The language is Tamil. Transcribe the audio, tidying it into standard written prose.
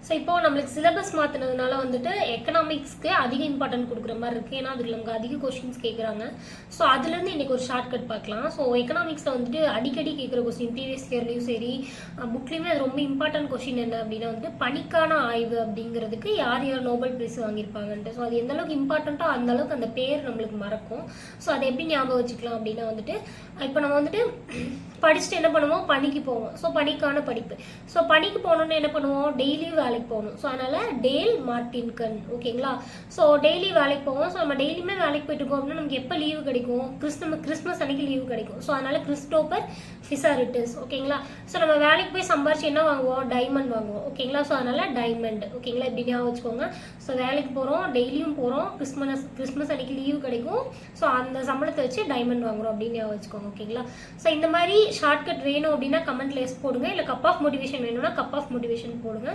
ஸோ இப்போ நம்மளுக்கு சிலபஸ் மாற்றினதுனால வந்துட்டு எக்கனாமிக்ஸ்க்கு அதிக இம்பார்ட்டன்ட் கொடுக்குற மாதிரி இருக்குது. ஏன்னா அதில் நமக்கு அதிக கொஸ்டின்ஸ் கேட்குறாங்க. ஸோ அதுலேருந்து இன்றைக்கி ஒரு ஷார்ட்கட் பார்க்கலாம். ஸோ எக்கனாமிக்ஸில் வந்துட்டு அடிக்கடி கேட்குற கொஸ்டின் ப்ரீவியஸ் இயர்லையும் சரி புக்லேயுமே அது ரொம்ப இம்பார்ட்டன்ட் கொஸ்டின் என்ன அப்படின்னா வந்துட்டு பணிக்கான ஆய்வு அப்படிங்கிறதுக்கு யார் யார் நோபல் பிரைஸ் வாங்கியிருப்பாங்கன்ட்டு. ஸோ அது எந்த அளவுக்கு இம்பார்ட்டண்ட்டோ அந்த அளவுக்கு அந்த பேர் நம்மளுக்கு மறக்கும். ஸோ அதை எப்படி ஞாபகம் வச்சுக்கலாம் அப்படின்னா வந்துட்டு இப்போ நம்ம வந்துட்டு படிச்சுட்டு என்ன பண்ணுவோம், பணிக்கு போவோம். ஸோ பணிக்கான படிப்பு. ஸோ பணிக்கு போகணுன்னு என்ன பண்ணுவோம், டெய்லியும் வேலைக்கு போகணும். ஸோ அதனால் டேல் மார்டின்கன், ஓகேங்களா. ஸோ டெய்லி வேலைக்கு போவோம். ஸோ நம்ம டெய்லியுமே வேலைக்கு போயிட்டு இருக்கோம் அப்படின்னா நமக்கு எப்போ லீவு கிடைக்கும், கிறிஸ்மஸ் அன்னைக்கு லீவு கிடைக்கும். ஸோ அதனால் கிறிஸ்டோபர் ஃபிசாரிட்டஸ், ஓகேங்களா. ஸோ நம்ம வேலைக்கு போய் சம்பாரிச்சு என்ன வாங்குவோம், டைமண்ட் வாங்குவோம், ஓகேங்களா. ஸோ அதனால் டைமண்ட், ஓகேங்களா. இப்படி ஞாபகம் வச்சுக்கோங்க. ஸோ வேலைக்கு போகிறோம், டெய்லியும் போகிறோம், கிறிஸ்மஸ் அன்னைக்கு லீவு கிடைக்கும். ஸோ அந்த சம்பளத்தை வச்சு டைமண்ட் வாங்குறோம் அப்படின்னு ஞாபகம் வச்சுக்கோங்க, ஓகேங்களா. ஸோ இந்த மாதிரி ஷார்ட்கட் வேணும் அப்படின்னா கமெண்ட்ல எஸ் போடுங்க. இல்லை கப் ஆஃப் மோட்டிவேஷன் வேணும்னா கப் ஆஃப் மோட்டிவேஷன் போடுங்க.